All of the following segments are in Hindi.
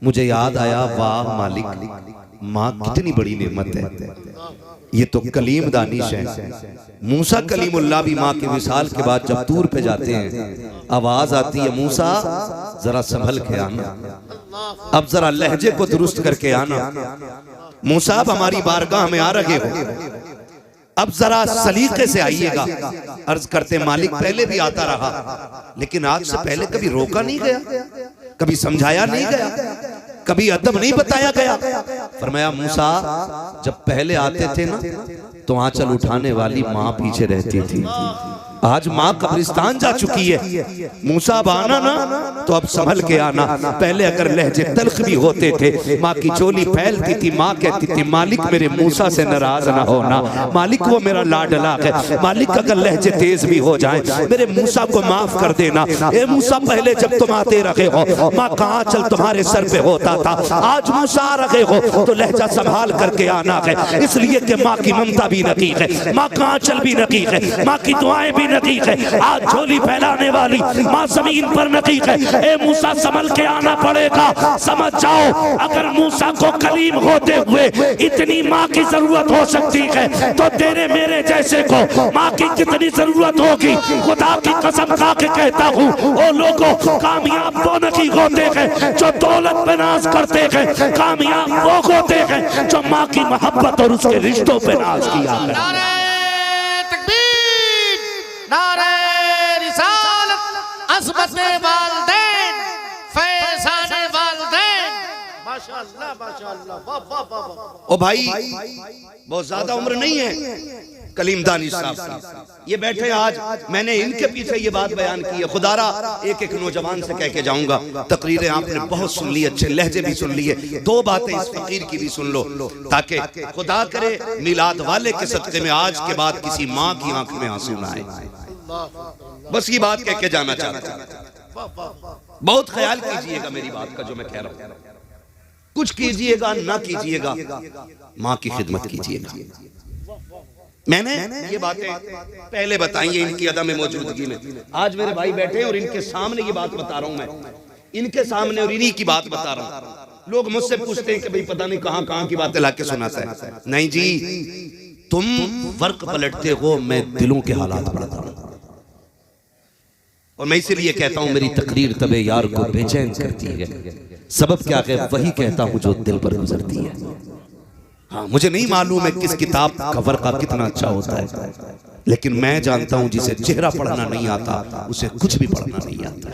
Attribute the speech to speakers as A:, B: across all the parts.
A: मुझे याद आया, वाह मालिक, माँ कितनी बड़ी नेमत है। ये तो कलीम दानिश है। मूसा कलीमुल्लाह भी माँ के विसाल के बाद जब तूर पे जाते हैं, आवाज आती है, मूसा जरा संभल के आना, अब जरा लहजे को दुरुस्त करके आना। मूसा अब हमारी बारगाह में आ रहे हो, अब जरा सलीके से आइएगा। अर्ज करते मालिक पहले भी आता रहा, लेकिन आज से पहले कभी रोका नहीं गया, कभी समझाया नहीं गया, कभी अदब नहीं बताया गया। फरमाया मूसा जब पहले आते थे ना तो आंचल उठाने वाली माँ पीछे रहती थी, आज माँ कब्रिस्तान जा चुकी है। मूसा अब आना ना तो अब संभल के आना। पहले अगर लहजे तल्ख भी होते थे, माँ की चोली फैलती थी, माँ कहती थी मालिक मेरे मूसा से नाराज ना होना, मालिक वो मेरा लाडला है, मालिक अगर लहजे तेज भी हो जाए मेरे मूसा को माफ कर देना। ए मूसा पहले जब तुम आते रहे हो माँ का आंचल तुम्हारे सर पे होता था, आज मूसा आ रहे हो तो लहजा संभाल करके आना है, इसलिए कि माँ की ममता भी नकीक है, माँ का आंचल भी नकीक है, माँ की दुआएं भी नकीक है। आज झोली फैलाने वाली माँ जमीन पर नकीक है। ए मूसा संभल के आना पड़ेगा। समझ जाओ अगर मूसा को कलीम होते हुए इतनी माँ की जरूरत हो सकती है तो तेरे मेरे जैसे को माँ की कितनी जरूरत होगी। खुदा की कसम खा के कहता हूँ, ओ लोगों कामयाब वो नहीं होते हैं जो दौलत पे नाज करते हैं, कामयाब वो होते हैं जो माँ की मोहब्बत और उसके रिश्तों पे नाज किया करते हैं।
B: असमते वालदैन, फैज़ाने वालदैन, माशाअल्लाह माशाअल्लाह, वाह वाह वाह।
A: ओ भाई बहुत ज्यादा उम्र नहीं है कलीम दानिश साहब की, ये बैठे आज, मैंने इनके पीछे ये बात बयान की है। खुदारा एक एक नौजवान से कह के जाऊंगा, तकरीरें आपने बहुत सुन ली, अच्छे लहजे भी सुन लिए, दो बातें इस फकीर की भी सुन लो, ताकि खुदा करे मिलाद वाले के सदक़े में आज के बाद किसी माँ की आंख में आंसू ना आए। बस ये बात कह के जाना चाहता हूं। बहुत ख्याल कीजिएगा मेरी बात का जो मैं कह रहा हूं, कुछ कीजिएगा ना कीजिएगा, माँ की खिदमत कीजिएगा। मैंने ये बातें पहले बताई है इनकी अदम मौजूदगी में। आज मेरे भाई बैठे हैं और इनके सामने ये बात बता रहा हूं मैं, इनके सामने और इन्हीं की बात बता रहा हूं। लोग मुझसे पूछते हैं कि भाई पता नहीं कहां कहां की बातें लाके सुनाता है। नहीं जी, तुम वर्क पलटते हो, मैं दिलों के हालात पढ़ता हूं। और मैं इसीलिए कहता हूं मेरी तकरीर तबे यार को बेचैन करती है। सबब क्या है, वही कहता हूं जो दिल पर गुजरती है। हाँ, मुझे नहीं मालूम है किस किताब का वर्का कितना अच्छा होता है, लेकिन मैं जानता हूं जिसे चेहरा पढ़ना नहीं आता उसे कुछ भी पढ़ना नहीं आता।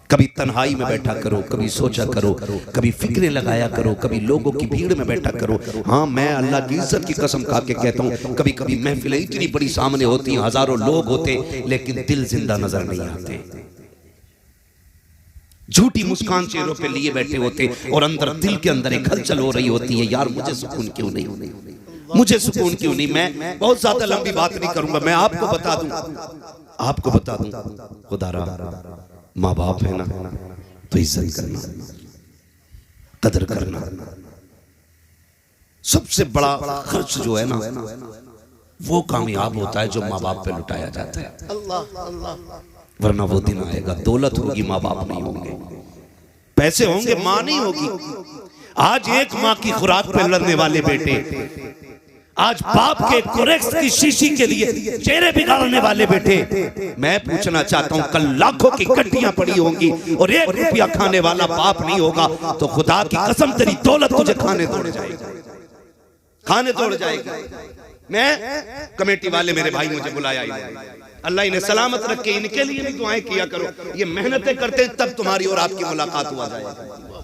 A: कभी तन्हाई में बैठा करो, कभी सोचा करो, कभी फिक्रें लगाया करो, कभी लोगों की भीड़ में बैठा करो। हाँ, मैं अल्लाह की इज्जत की कसम खा के कहता हूँ, कभी कभी महफिलें इतनी बड़ी सामने होती हैं, हजारों लोग होते लेकिन दिल जिंदा नजर नहीं आते, झूठी मुस्कान चेहरों पे लिए बैठे होते और अंदर दिल के अंदर एक हलचल हो रही होती है, यार मुझे सुकून क्यों नहीं, मुझे सुकून क्यों नहीं। मैं बहुत ज्यादा लंबी बात नहीं करूंगा, मैं आपको बता दूं, खुदारा माँ बाप है ना तो इज्जत करना, कदर करना। सबसे बड़ा खर्च जो है ना वो कामयाब होता है जो माँ बाप पे लुटाया जाता है। वरना वो दिन आएगा, दौलत होगी माँ बाप नहीं होंगे, पैसे होंगे माँ नहीं होगी। आज एक माँ की खुराक पे लड़ने वाले बेटे, आज बाप के कोरेक्स की शीशी के लिए चेहरे बिगाड़ने वाले बेटे, मैं पूछना चाहता हूं कल लाखों की गड्डियां पड़ी होंगी और 1 रुपया खाने वाला बाप नहीं होगा तो खुदा की कसम तेरी दौलत तुझे खाने दौड़ जाएगी, खाने दौड़ जाएगी। मैं कमेटी वाले मेरे भाई मुझे बुलाया, अल्लाह इन्हें सलामत रखे, इनके लिए भी दुआएं किया करो, ये मेहनतें करते तब तुम्हारी और आपकी मुलाकात हुआ जाएगी।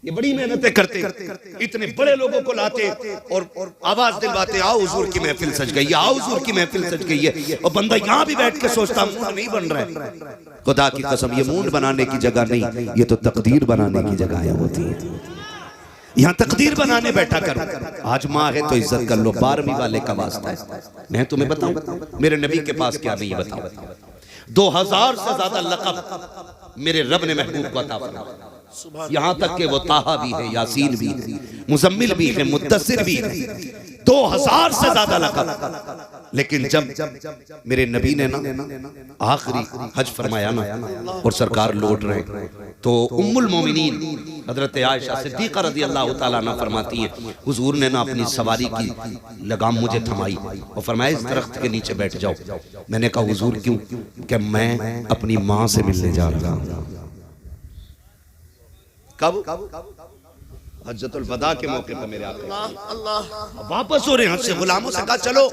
A: ये बड़ी मेहनतें करते, इतने बड़े लोगों को लाते और आवाज दिलवाते, आओ हुजूर की महफिल सज गई है, आओ हुजूर की महफिल सज गई है। और बंदा यहाँ भी बैठ के सोचता मूड नहीं बन रहा है। खुदा की कसम ये मूड बनाने की जगह नहीं, ये तो तकदीर बनाने की जगह होती है। यहाँ तकदीर बनाने बैठा करो। आज माँ है तो इज्जत कर लो, 12वीं वाले का वास्ता है। मैं तुम्हें बताऊं मेरे नबी के पास क्या नहीं, बताऊं 2000 से ज्यादा लक़ब मेरे रब ने महबूब को अता फरमाया। यहाँ तक के वो ताहा भी है, यासीन भी है, मुज़म्मिल भी है, मुद्दस्सिर भी है। 2000 से ज्यादा लकब। लेकिन जब मेरे नबी ने ना आखिरी हज फरमाया ना और सरकार लौट रहे तो उम्मुल मोमिनीन हजरत आयशा सिद्दीक़ा रज़ी अल्लाह ताला अन्हा फरमाती हैं हुजूर ने ना अपनी सवारी की लगाम मुझे थमाई और फरमाया इस दरख्त के नीचे बैठ जाओ। मैंने कहा हुजूर क्यों? कि मैं अपनी माँ से मिलने जा रहा हूँ। कब? हज्जतुल वदा के मौके पर मेरे आका वापस हो रहे हैं से गुलामों से कहा चलो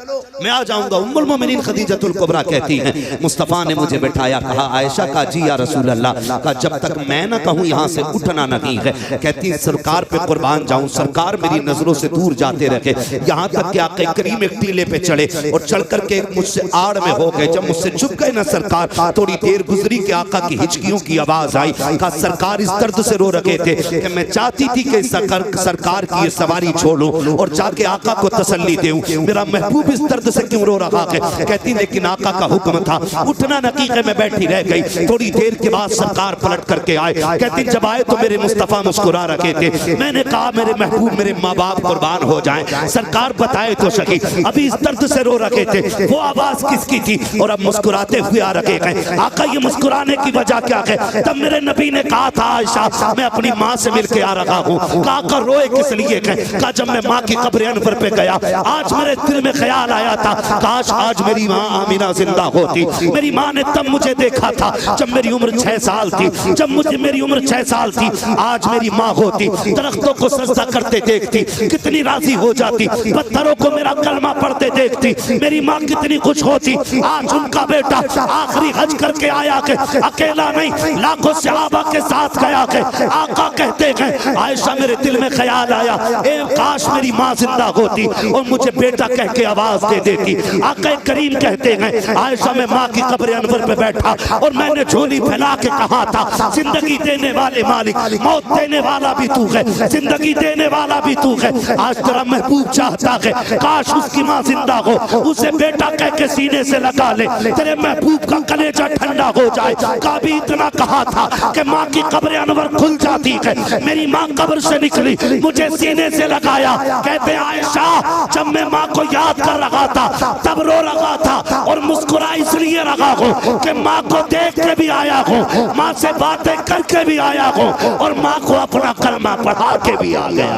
A: मैं आ जाऊंगा। उम्मुल मोमिनीन खदीजतुल कुबरा कहती हैं मुस्तफ़ा ने मुझे बिठाया, कहा आयशा का जी या रसूल अल्लाह का जब तक मैं ना कहूँ यहाँ से उठना नहीं है। कहती सरकार पे कुर्बान जाऊं, सरकार मेरी नजरों से दूर जाते रखे, यहाँ तक कि आका करीम एक टीले पे चढ़े और चढ़ करके मुझसे आड़ में हो गए। जब मुझसे झुक गए ना सरकार, थोड़ी देर गुजरी कि आका की हिचकियों की आवाज आई। कहा सरकार इस दर्द से रो रखे थे कि मैं चाहती थी कि सरकार की ये सवारी छोड़ूं और जाके आका को तसल्ली दूं। मेरा महबूब इस दर्द से क्यों रो रहा है? कहती लेकिन आका का हुक्म था, उठना नकीक़े में बैठी रह गई। थोड़ी देर के बाद सरकार पलट करके आए। कहती जब आए तो मेरे मुस्तफ़ा मुस्कुरा रखे थे। मैंने कहा मेरे महबूब मेरे माँ बाप कुर्बान हो जाएं। सरकार बताए तो सही, अभी इस दर्द से रो रखे थे, वो आवाज किसकी थी? और अब मुस्कुराते हुए आ रखे गए। आका ये मुस्कुराने की वजह क्या है? तब मेरे नबी ने कहा था आयशा मैं अपनी माँ से मिल के आ रहा हूँ। कहा रोए किस लिए? कहा जब मैं माँ की कब्र अनवर पे गया आज मेरे दिल में ख्याल आया था काश आज मेरी माँ आमिना जिंदा होती। मेरी माँ ने तब मुझे देखा था जब मेरी उम्र 6 साल थी, जब मेरी उम्र 6 साल थी। आज मेरी माँ होती, दरख्तों को सजदा करते देखती, कितनी राजी हो जाती। पत्थरों को मेरा कलमा पढ़ते देखती, मेरी माँ कितनी खुश होती। आज उनका बेटा आखिरी हज करके आया के अकेला नहीं लाखों सहाबा के साथ गया के आका कहते हैं आयशा मेरे दिल में ख्याल आया ए काश मेरी माँ जिंदा होती और मुझे बेटा कह के आवाज दे देती। आका करीम कहते हैं आयशा में माँ की कब्र अनवर पे बैठा और मैंने झोली फैला के कहा था जिंदगी देने वाले मालिक, मौत देने वाला भी तू है, जिंदगी देने वाला भी तू है। आज तेरा महबूब चाहता है काश उसकी माँ जिंदा हो, उसे बेटा कह के सीने से लगा ले, तेरे महबूब का कलेजा ठंडा हो जाए। कभी इतना कहा था कि माँ की कब्र अनवर खुल जाती है। मेरी माँ कब्र से निकली, मुझे सीने से लगाया। कहते आयशा जब मैं माँ को याद कर रहा था तब रो रहा था और मुस्कुरा इसलिए रहा हूँ कि माँ को देख के भी आया हूँ, माँ से बातें करके भी आया हूँ और माँ को अपना कलमा पढ़ा के भी आ गया।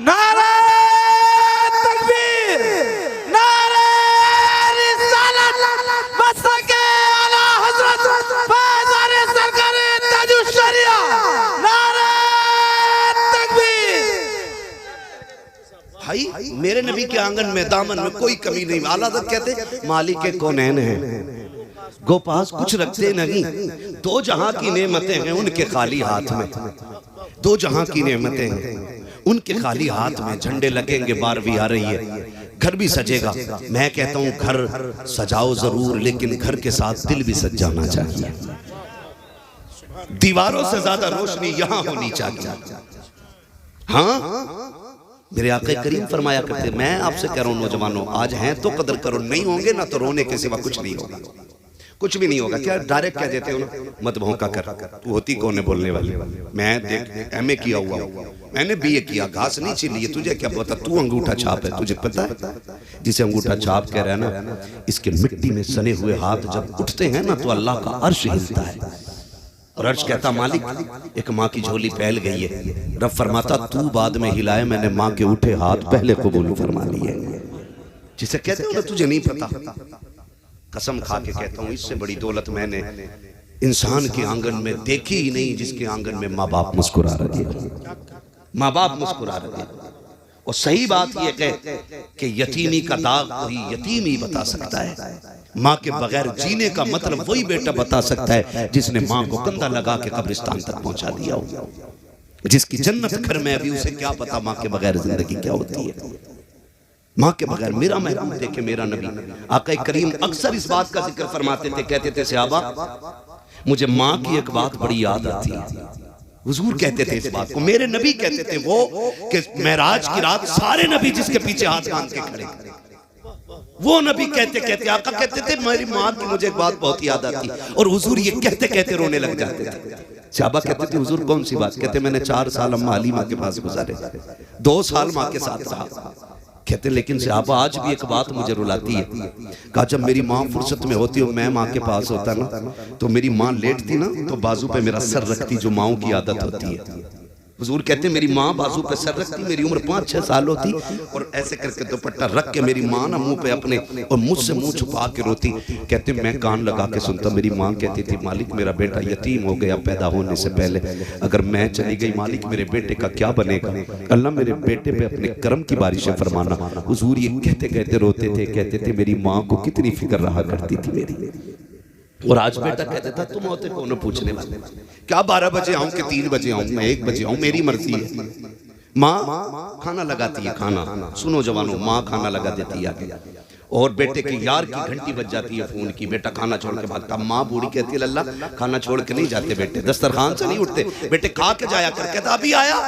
B: नारे तकबीर, नारे रिसालत, मस्तके आला हजरत फैज़ाने सरकारे ताजुश शरिया। नारे
A: भाई मेरे नबी के आंगन में दामन में कोई कमी नहीं। आला हज़रत कहते मालिक के कौनैन हैं, गो पास कुछ रखते नहीं। दो जहां की नेमतें हैं उनके खाली हाथ में, दो जहां की नेमतें हैं उनके खाली हाथ में। झंडे लगेंगे, बारहवीं आ रही है, घर भी सजेगा। मैं कहता हूँ घर सजाओ जरूर, लेकिन घर के साथ दिल भी सज जाना चाहिए। दीवारों से ज्यादा रोशनी यहाँ होनी चाहिए। हाँ मेरे आका करीम फरमाया करते, मैं आपसे कह रहा हूँ नौजवानों आज हैं तो कदर करो, नहीं होंगे ना तो रोने के सिवा कुछ नहीं होगा, कुछ भी नहीं होगा। क्या डायरेक्ट कह देते हो ना मत भौंका कर, तू होती कौन है बोलने वाली? मैं देख MA किया हुआ हूँ, मैंने BA किया, घास नहीं छिली है, तुझे क्या पता? तू अंगूठा छाप है, तुझे पता है? जिसे अंगूठा छाप कह रहा है ना, इसके मिट्टी में सने हुए हाथ जब उठते हैं ना तो अल्लाह का अर्श हिलता है और अर्श कहता मालिक एक माँ की झोली फैल गई है। रब फरमाता तू बाद में हिलाए, मैंने माँ के उठे हाथ पहले कबूल फरमा लिए। जिसे कहते हो ना तुझे नहीं पता, कसम खा के कहता हूँ इससे बड़ी दौलत मैंने इंसान के आंगन में देखी ही नहीं जिसके आंगन में माँ बाप मुस्कुरा रहे हैं, माँ बाप मुस्कुरा रहे हैं। और सही बात यह कहे कि यतीमी का दाग कोई यतीम ही बता सकता है। माँ के बगैर जीने का मतलब वही बेटा बता सकता है जिसने माँ को कंधा लगा के कब्रिस्तान तक पहुंचा दिया हो। जिसकी जन्नत घर में अभी उसे क्या पता माँ के बगैर जिंदगी क्या होती है। माँ के बगैर मेरा महबूब देखे मेरा नबी आका करीम अक्सर इस बात का जिक्र फरमाते थे, कहते थे सहाबा मुझे माँ की एक बात बड़ी याद आती है। हुजूर कहते थे इस बात को, मेरे नबी कहते थे वो कि मेराज की रात सारे नबी जिसके पीछे हाथ बांध के खड़े, वो नबी कहते कहते आका कहते थे मेरी माँ की मुझे एक बात बहुत याद आती, और हुजूर ये कहते कहते रोने लग जाते थे। सहाबा कहते थे हुजूर कौन सी बात? कहते मैंने 4 साल अम्मा हलीमा के पास गुजारे, 2 साल माँ के साथ रहा। कहते लेकिन साहब आज भी एक बात मुझे रुलाती है। कहा जब मेरी माँ फुर्सत में होती और मैं माँ के पास होता ना, तो मेरी माँ लेटती ना तो बाजू पे मेरा सर रखती, जो माँओं की आदत होती है। हुजूर कहते मेरी माँ बाजू पे सर रखती, मेरी उम्र 5-6 साल होती, और ऐसे करके दुपट्टा रख के मेरी माँ ना मुंह पे अपने और मुझसे मुंह छुपा के रोती। कहते मैं कान लगा के सुनता। मेरी माँ कहती थी मालिक मेरा बेटा यतीम हो गया पैदा होने से पहले, अगर मैं चली गई मालिक मेरे बेटे का क्या बनेगा, अल्लाह मेरे बेटे पे अपने कर्म की बारिशें फरमाना। हुजूर ये कहते कहते रोते थे। कहते थे मेरी माँ को कितनी फिक्र रहा करती थी मेरी। और आज बेटा कहता था तुम होते कौन पूछने वाले, क्या 12 बजे आऊं कि 3 बजे आऊं, मैं 1 बजे आऊं, मेरी मर्जी है। माँ खाना लगाती है, खाना सुनो जवानों, माँ खाना लगा देती है आगे, और बेटे के यार की घंटी बज जाती है फोन की, बेटा खाना छोड़ के भागता। माँ बूढ़ी कहती है लल्ला खाना छोड़ के नहीं जाते बेटे, दस्तरखान से नहीं उठते बेटे, खा के जाया कर। कहता अभी आया।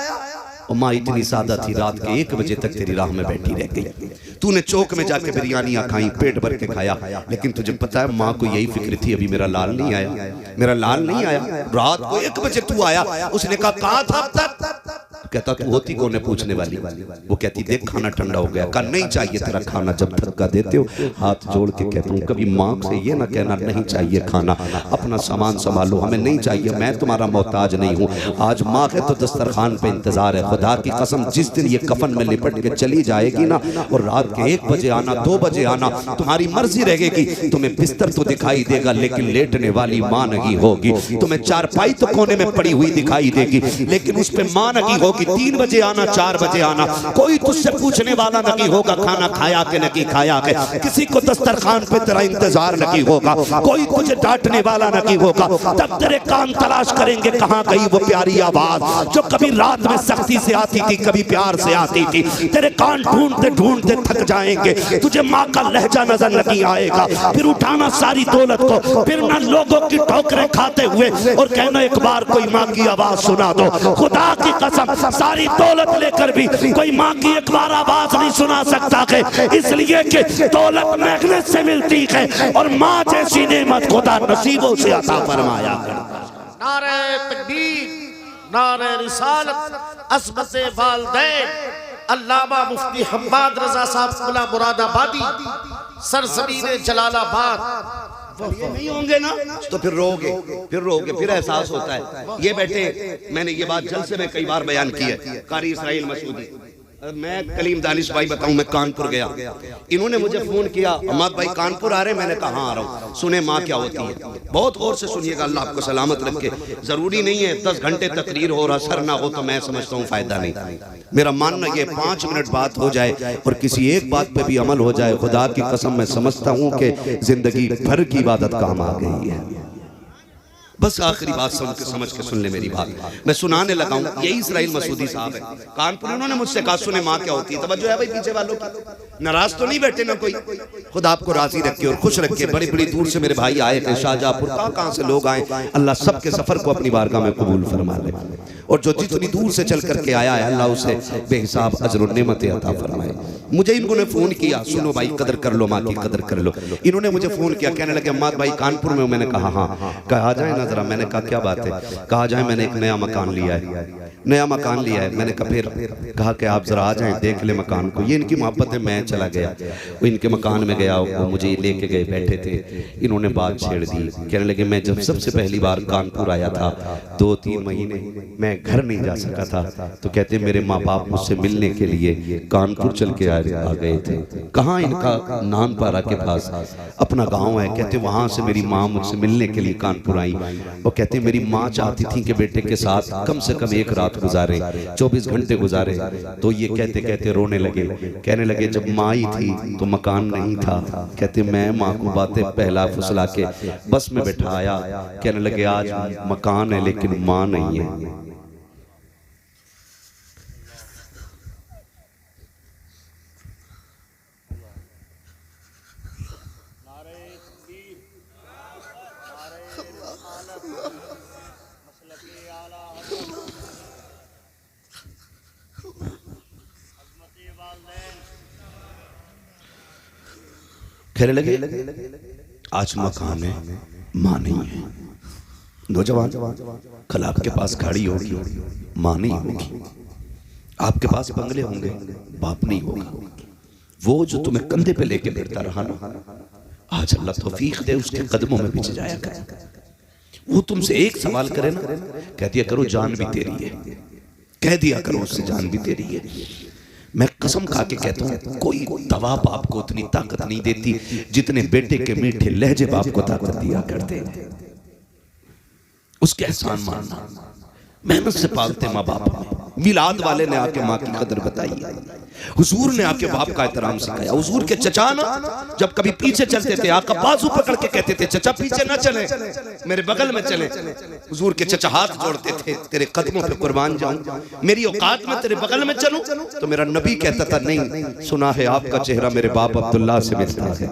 A: और माँ इतनी सादा थी, रात के 1 बजे तक तेरी राह में बैठी रह गई। तूने चौक में जाके बिरयानियां खाई, पेट भर के खाया, लेकिन तुझे पता है माँ को यही फिक्र थी अभी मेरा लाल नहीं आया, मेरा लाल नहीं आया। रात को 1 बजे तू आया। उसने कहा कहाँ था अब तक? कहता तू होती कौन है पूछने वाली। वो कहती देख खाना ठंडा हो गया। कहा नहीं चाहिए तेरा खाना, जब धक्का देते हो हाथ जोड़ के कहता हूँ कभी माँ से ये ना कहना नहीं चाहिए खाना, अपना सामान संभालो, हमें नहीं चाहिए, मैं तुम्हारा मोहताज नहीं हूँ। आज माँ है तो दस्तरखान पे इंतजार है। खुदा की कसम जिस दिन ये कफन में लिपट के चली जाएगी ना, और रात के 1 बजे आना 2 बजे आना तुम्हारी मर्जी रहेगी। तुम्हें बिस्तर तो दिखाई देगा लेकिन लेटने वाली माँ नहीं होगी। तुम्हें चारपाई तो कोने में पड़ी हुई दिखाई देगी लेकिन उस पर माँ नहीं होगी। 3 बजे आना 4 बजे आना, कोई तुझसे पूछने वाला नहीं होगा खाना खाया कि नहीं खाया के, किसी को दस्तरखान पे तेरा इंतजार नहीं होगा, कोई तुझे डांटने वाला नहीं होगा। तब तेरे कान तलाश करेंगे कहाँ गई वो प्यारी आवाज जो कभी रात में सख्ती से आती थी, कभी प्यार से आती थी। तेरे कान ढूंढते ढूंढते थक जाएंगे, तुझे माँ का लहजा नजर नहीं आएगा। फिर उठाना सारी दौलत को, फिर ना लोगों की ठोकरें खाते हुए और कहना एक बार कोई माँ की आवाज सुना दो। खुदा की कसम सारी दौलत लेकर भी कोई माँ की एक बार आवाज नहीं सुना सकता है, इसलिए कि दौलत मेहनत से मिलती है और माँ जैसी नेमत खुदा नसीबों से अता फरमाया करता।
C: नारे तकबीर, नारे रिसालत, अस्मते वालदैन, अल्लामा मुफ्ती हम्माद रजा साहब कुला मुरादाबादी, सरजमीने जलालाबाद।
A: ये नहीं होंगे ना तो फिर रोगे, फिर एहसास होता है। ये बैठे, मैंने ये बात जलसे में कई बार बयान की है। कारी इसराइल मसूदी, मैं कलीम दानिश भाई बताऊं, मैं कानपुर गया, इन्होंने मुझे फोन किया अहमद भाई कानपुर आ रहे, मैंने कहा हाँ आ रहा हूँ। सुने माँ क्या होती है, बहुत गौर से सुनिएगा, अल्लाह आपको सलामत रखे। जरूरी नहीं है 10 घंटे तकरीर हो और असर ना हो, तो मैं समझता हूँ फायदा नहीं। मेरा मानना ये 5 मिनट बात हो जाए और किसी एक बात पे भी अमल हो जाए, खुदा की कसम मैं समझता हूँ कि जिंदगी भर की इबादत काम आ गई है। बस आखिरी बात समझ के सुन ले मेरी बात, मैं सुनाने लगा हूँ। यही इसराइल मसूदी साहब है कानपुर, उन्होंने मुझसे कहा सुने माँ क्या होती है। तवज्जो है भाई पीछे वालों की, नाराज तो नहीं बैठे ना कोई, खुदा आपको राजी रखे और खुश रखे। बड़ी बड़ी दूर से मेरे भाई आए थे, शाहजहांपुर कहाँ से लोग आए, अल्लाह सबके सफर को अपनी बारगाह में कबूल फरमा ले, और जो जितनी दूर से चल करके आया है अल्लाह उसे बेहिसाब अजर और नेमतें अता फरमाए। मुझे इन्होंने फोन किया, सुनो भाई कदर कर लो, माँ की कदर कर लो। इन्होंने मुझे फोन किया, कहने लगे अम्माद भाई कानपुर में, मैंने कहा हाँ, कहा आ जाए ना जरा। मैंने कहा क्या बात है, कहा जाए मैंने एक नया मकान लिया है, नया मकान लिया है। मैंने कहा फिर, कहा कि आप जरा आ जाएं देख ले मकान को। ये इनकी मोहब्बत है, मैं चला गया, वो इनके मकान में गया, वो मुझे लेके गए, बैठे थे, इन्होंने बात छेड़ दी। कहने लगे मैं जब सबसे पहली बार कानपुर आया था 2-3 महीने मैं घर नहीं जा सका था, तो कहते मेरे माँ बाप मुझसे मिलने के लिए कानपुर चल के आ गए थे। कहाँ, इनका नानपारा के पास अपना गाँव है। कहते वहाँ से मेरी माँ मुझसे मिलने के लिए कानपुर आई। वो कहते मेरी माँ चाहती थी कि बेटे के साथ कम से कम एक रात गुजारे, 24 घंटे गुजारे। तो ये कहते कहते रोने लगे, कहने लगे जब माँ आई थी तो मकान नहीं था। कहते मैं माँ को बातें पहला फुसला के बस में बैठाया, कहने लगे आज मकान है लेकिन माँ नहीं है। कहने लगे आज मकान है, माँ नहीं है। नौजवान कल आपके पास गाड़ी होगी, माँ नहीं होगी। आपके पास बंगले होंगे, बाप नहीं होगा। वो जो तुम्हें कंधे पे लेके फिरता रहा ना, आज अल्लाह तौफीक दे उसके कदमों में बिछ जाया कर। वो तुमसे एक सवाल करे ना, कह दिया करो जान भी तेरी है, कह दिया करो उससे जान भी तेरी है। मैं कसम खा के कहता हूँ कोई दवा बाप को उतनी ताकत नहीं देती जितने बेटे के मीठे लहजे बाप को ताकत दिया करते। उसके एहसान मानना, मेहनत से पालते माँ बाप। मिलाद वाले ने आके माँ की कदर बताई, हुजूर ने आके बाप का एहतराम सिखाया। हुजूर के चचा ना जब कभी पीछे चलते थे, आका बाजू पकड़ के कहते थे चचा पीछे ना चले, मेरे बगल में चले। हुजूर के चचा हाथ जोड़ते थे, तेरे कदमों पे कुर्बान जाऊं, मेरी औकात में तेरे बगल में चलूं। तो मेरा नबी कहता था नहीं, सुना है आपका चेहरा मेरे बाप अब्दुल्ला से मिलता है।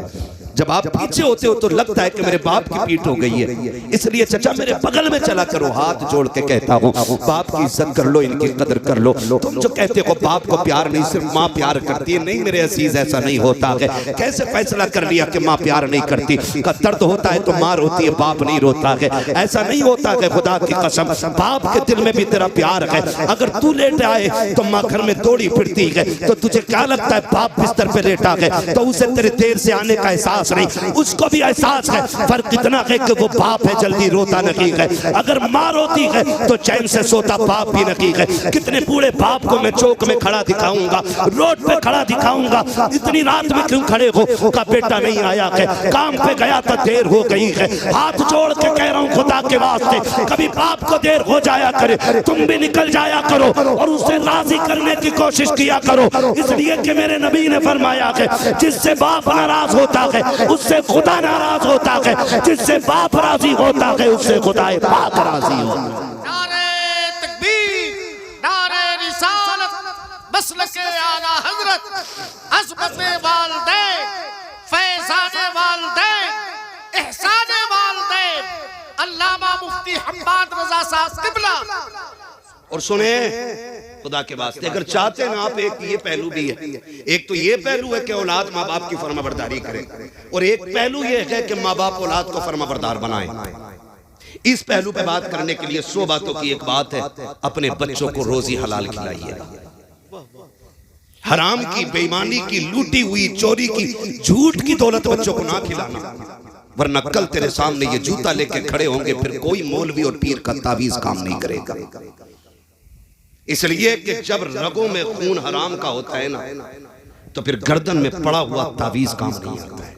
A: जब आप पीछे होते हो तो लगता है कि मेरे बाप की पीठ हो गई है, इसलिए चचा मेरे बगल में चला करो। हाथ जोड़ के कहता हूँ बाप की इज्जत कर लो, इनकी कदर कर लो। तुम जो कहते हो बाप को प्यार नहीं, सिर्फ माँ प्यार करती है, नहीं मेरे अजीज ऐसा नहीं होता है। कैसे फैसला कर लिया कि माँ प्यार नहीं करती? का दर्द होता है तो माँ रोती है, बाप नहीं रोता है। ऐसा नहीं होता है, खुदा की कसम बाप के दिल में भी तेरा प्यार है। अगर तू लेट आए तो माँ घर में दौड़ी फिरती है, तो तुझे क्या लगता है बाप बिस्तर पे लेटा है तो उसे तेरे देर से आने का एहसास नहीं, उसको भी एहसास है। फर्क इतना है कि वो बाप है, जल्दी रोता नहीं है। अगर माँ रोती है तो चैन से सोता बाप भी नहीं है। कितने बूढ़े बाप को मैं चौक में खड़ा दिखाऊंगा, रोड पे खड़ा दिखाऊंगा, इतनी रात में क्यों खड़े हो? का बेटा नहीं आया है, काम पे गया तो देर हो गई है। हाथ जोड़ के कह रहा हूँ खुदा के वास्ते, कभी बाप को देर हो जाया करे, तुम भी निकल जाया करो और उसे राजी करने की कोशिश किया करो। इसलिए कि मेरे नबी ने फरमाया है जिससे बाप नाराज होता है उससे खुदा नाराज होता है, जिससे बाप राजी होता है उससे खुदा पाक राजी होता है।
C: नारे तकबीर, नारे रिसालत, मसलके आला हजरत, अज़मते वालिदैन, फैज़ाने वालिदैन, एहसाने वालिदैन, अल्लामा मुफ्ती हम्माद रज़ा साहब क़िबला।
A: और सुने खुदा के वास्ते, अगर चाहते ना आप, एक ये पहलू भी है। एक तो ये पहलू है कि औलाद माँ बाप की फरमाबरदारी करे, और एक पहलू ये है कि माँ बाप औलाद को फरमाबरदार बनाए। इस पहलू पे बात करने के लिए 100 बातों की एक बात है, अपने बच्चों को रोजी हलाल खिलाइएगा। हराम की, बेईमानी की, लूटी हुई, चोरी की, झूठ की दौलत बच्चों को ना खिलाना, वरना कल तेरे सामने ये जूता लेके खड़े होंगे, फिर कोई मौलवी और पीर का तावीज काम नहीं करेगा। इसलिए कि जब रगों में खून हराम का होता है ना, तो फिर गर्दन में पड़ा हुआ तावीज काम नहीं आता है।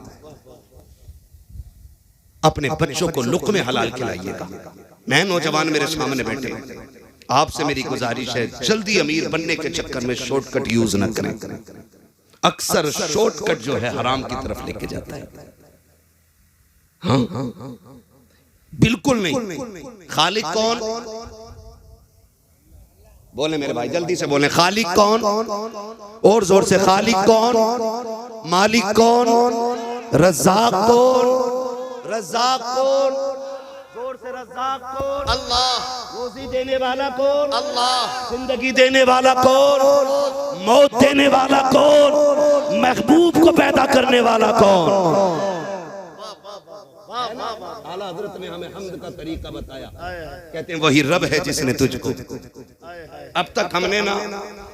A: अपने बच्चों को लुक़्मे हलाल खिलाइएगा। मैं नौजवान मेरे सामने बैठे, आपसे मेरी गुजारिश है जल्दी अमीर बनने के चक्कर में शॉर्टकट यूज न करें। अक्सर शॉर्टकट जो है हराम की तरफ लेके जाता है। हाँ, बिल्कुल नहीं। खालिक कौन? बोले मेरे भाई, जल्दी से बोले। खालिक कौन? और जोर से। खालिक कौन? मालिक कौन? रज़्ज़ाक़ कौन? रज़्ज़ाक़ कौन? जोर से। रज़्ज़ाक़ कौन?
C: अल्लाह।
A: रोजी देने वाला कौन?
C: अल्लाह।
A: जिंदगी देने वाला कौन? मौत देने वाला कौन? महबूब को पैदा करने वाला कौन? आला हज़रत ने हमें हम्द का तरीका बताया, कहते हैं वही रब है जिसने तुझको। अब तक हमने ना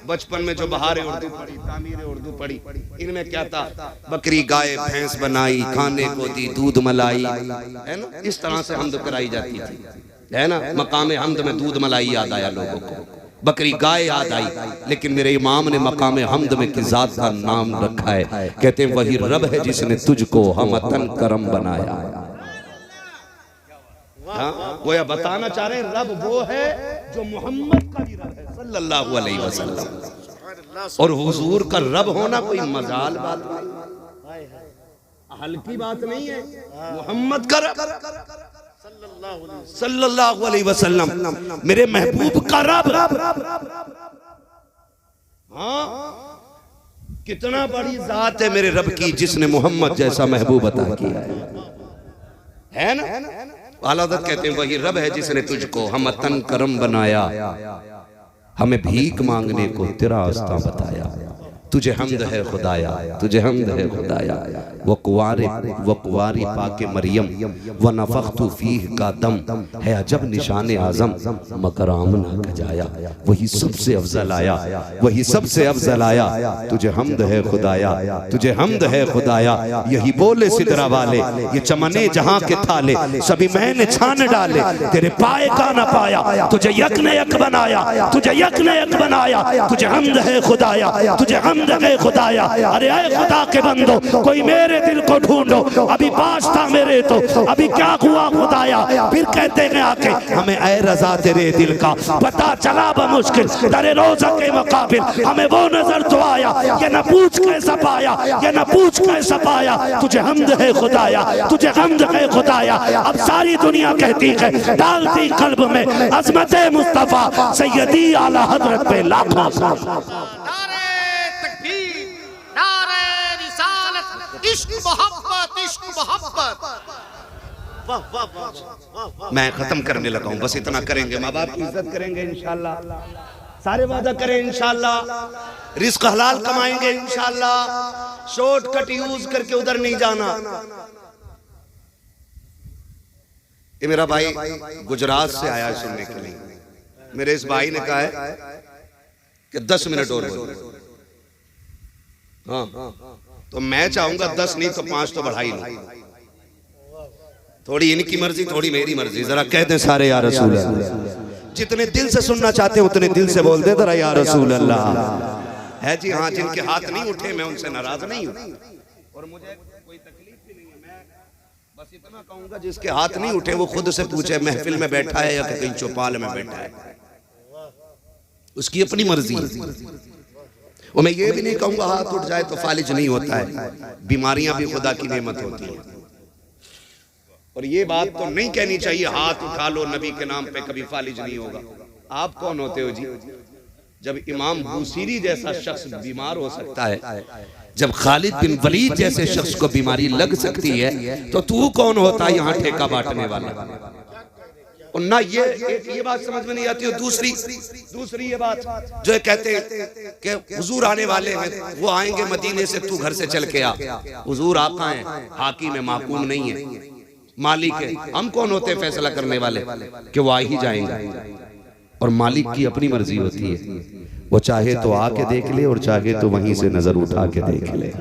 A: बचपन में जो बहार उर्दू पढ़ी, तामीर उर्दू पढ़ी, इनमें क्या था? बकरी गाय भैंस बनाई, खाने को दी दूध मलाई, है ना? इस तरह से हम्द कराई जाती थी, है ना? मकाम हम्द में दूध मलाई याद आया लोगों को, बकरी गाय याद आई। लेकिन मेरे इमाम ने मकाम हम्द में की जात का नाम रखा है, कहते हैं वही रब है जिसने तुझको हमतन करम बनाया। हाँ, वो यह बताना चाह रहे हैं रब वो है जो मोहम्मद का भी रब है सल्लल्लाहु अलैहि वसल्लम। और हुजूर का रब होना कोई मजाल बात नहीं, हल्की बात नहीं है। मोहम्मद का रब सल्लल्लाहु अलैहि वसल्लम, मेरे महबूब का रब। हाँ, कितना बड़ी जात है मेरे रब की जिसने मोहम्मद जैसा महबूब अता किया है ना? आला हज़रत कहते हैं वही रब है जिसने तुझको हमतन करम बनाया, हमें भीख मांगने को तेरा रास्ता बताया। तुझे हम्द है खुदाया, तुझे हम्द है खुदाया। वक़वारी पाके मरियम व नफ़ख्तु फीह का दम है अजब निशान आज़म मगर आमना का जाया वही सबसे अफजल आया वही सबसे अफजल आया तुझे हम्द है खुदाया तुझे हम्द है खुदाया यही बोले सिदरा वाले ये चमने जहां के थाले सभी मैंने छान डाले तेरे पाए का न पाया तुझे यक ने यक बनाया तुझे यक ने यक बनाया तुझे हम्द है खुदाया तुझे हम्द है खुदाया अरे ऐ खुदा के बंदो कोई मेरे दिल को ढूंढो अभी पास था मेरे तो अभी क्या हुआ खुदाया फिर कहते हैं आके हमें ऐ रजा तेरे दिल का पता चला बमुश्किल तेरे रोज़ा के मुकाबिल हमें वो नजर तो आया ये न पूछ कैसा पाया ये न पूछ कैसा पाया तुझे हम्द है खुदाया तुझे हम्द है खुदाया अब सारी दुनिया कहती है डालती कल्ब में अज़मत मुस्तफा सैयदी आला हजरत पे लाखों
C: नारे तकबीर, नारे रिसालत, इश्क मोहब्बत, इश्क मोहब्बत। वाह वाह वाह वाह वाह।
A: मैं खत्म करने लगा हूं बस इतना करेंगे माँ बाप की इज्जत करेंगे इंशाल्लाह सारे वादा करें इंशाल्लाह रिस्क हलाल कमाएंगे इंशाल्लाह शॉर्टकट यूज करके उधर नहीं जाना। ये मेरा भाई गुजरात से आया है सुनने के लिए मेरे इस भाई ने कहा है कि 10 मिनट और बोलो। हाँ तो मैं चाहूंगा 10 नहीं तो 5 तो बढ़ा ही लो थोड़ी इनकी मर्जी थोड़ी मेरी मर्जी जरा कह दें सारे या रसूल अल्लाह जितने दिल से सुनना चाहते हैं उतने दिल से बोल दे जरा या रसूल अल्लाह है जी हाँ जिनके हाथ नहीं उठे मैं उनसे नाराज नहीं हूँ और मुझे कोई तकलीफ भी नहीं है मैं बस इतना कहूंगा जिसके हाथ नहीं उठे वो खुद से पूछे महफिल में बैठा है या कहीं चौपाल में बैठा है उसकी अपनी मर्जी है और मैं ये भी नहीं कहूंगा हाथ उठ जाए तो फालिज नहीं होता है बीमारियां भी खुदा की नेमत होती है और ये बात तो नहीं कहनी चाहिए हाथ उठा लो नबी के नाम पे कभी फालिज नहीं होगा। आप कौन होते हो जी जब इमाम बूसीरी जैसा शख्स बीमार हो सकता है जब खालिद बिन वलीद जैसे शख्स को बीमारी लग सकती है तो तू कौन होता है यहाँ ठेका बांटने वाला। और ना ये बात समझ में नहीं आती और दूसरी ये बात जो है कहते हैं कि हुजूर आने वाले हैं वो आएंगे मदीने से तू घर से चल के आ हुजूर आका है हाकिम है माकूम नहीं है मालिक है हम कौन होते हैं फैसला करने वाले कि वो आ ही जाएंगे और मालिक की अपनी मर्जी होती है वो चाहे तो आके देख ले और चाहे तो वहीं से नजर उठा के देख ले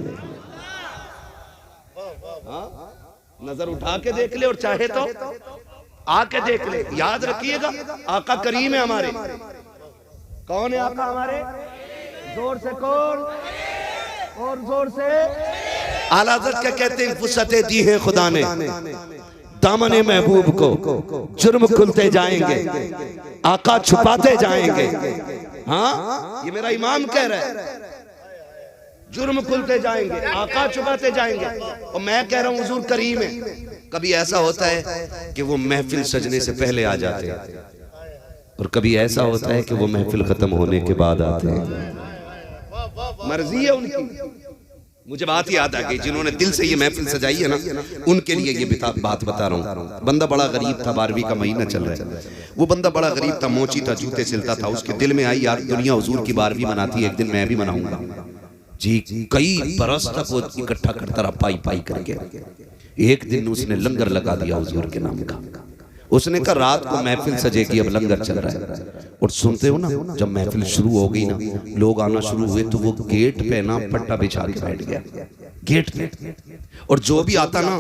A: नजर उठा के देख ले और चाहे तो आके देख ले। याद रखिएगा आका करीम है हमारे। कौन है आका हमारे जोर से कौन और जोर से आला हज़रत क्या कहते हैं फुर्सतें दी है खुदा ने दामने महबूब को जुर्म खुलते जाएंगे आका छुपाते जाएंगे। हाँ ये मेरा इमाम कह रहा है जुर्म खुलते जाएंगे आका छुपाते जाएंगे और मैं कह रहा हूँ हुजूर करीम है। कभी ऐसा होता है कि वो महफिल सजने से पहले आ जाते हैं और कभी ऐसा होता है कि वो महफिल खत्म होने के बाद आते हैं मर्जी है उनकी। मुझे बात याद आ गई जिन्होंने दिल से ये महफिल सजाई है ना उनके लिए ये बात बता रहा हूँ। बंदा बड़ा गरीब था 12वीं का महीना चल रहा है वो बंदा बड़ा गरीब था मोची था जूते सिलता था उसके दिल में आई यार दुनिया हुजूर की 12वीं मनाती है एक दिन मैं भी मनाऊंगा जी। कई बरस तक वो इकट्ठा करता रहा पाई पाई करके एक दिन उसने लंगर लगा दिया हुजूर के नाम का। उसने कहा रात को महफिल सजेगी अब लंगर चल रहा है और सुनते हो ना जब महफिल शुरू हो गई ना लोग आना शुरू हुए तो वो गेट पे ना पट्टा बिछा के बैठ गया गेट पे और जो भी आता ना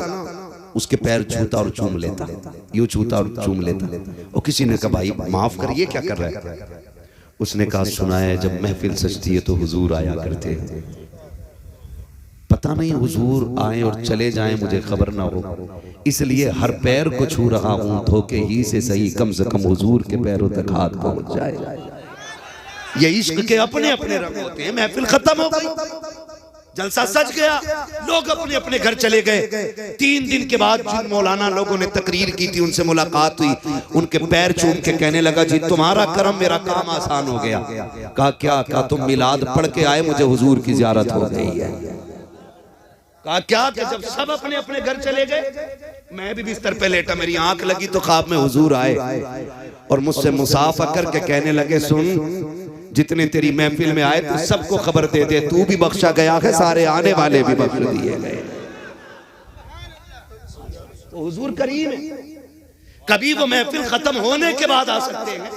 A: उसके पैर छूता और चूम लेता यूं छूता और चूम लेता और किसी ने कहा भाई माफ करिए क्या कर रहा है। उसने कहा सुना है जब महफिल सजती है तो हुजूर आया करते हैं पता नहीं हुजूर आए और चले जाएं मुझे खबर ना हो इसलिए हर पैर को छू रहा हूं धोखे ही से सही कम से कम हुजूर के पैरों तक हाथ पहुंच जाए। ये इश्क के अपने अपने रंग होते हैं। महफिल खत्म हो गई जलसा सज गया लोग अपने अपने घर चले गए। 3 दिन के बाद जिन मौलाना लोगों ने तकरीर की थी उनसे मुलाकात हुई उनके पैर चूम के कहने लगा जी तुम्हारा करम मेरा काम आसान हो गया। कहा क्या? कहा तुम मिलाद पढ़ के आए मुझे हुजूर की ज़ियारत हो गई है। कहा क्या? कि जब सब अपने अपने घर चले गए मैं भी बिस्तर पे लेटा मेरी आंख लगी तो ख्वाब में हुजूर आए और मुझसे मुसाफा करके कहने लगे सुन जितने तेरी महफिल में आए तो सबको खबर दे दे तू भी बख्शा गया है सारे आने वाले भी बख्श दिए गए। वो हुजूर करीम है। कभी वो महफिल खत्म होने के बाद आ सकते हैं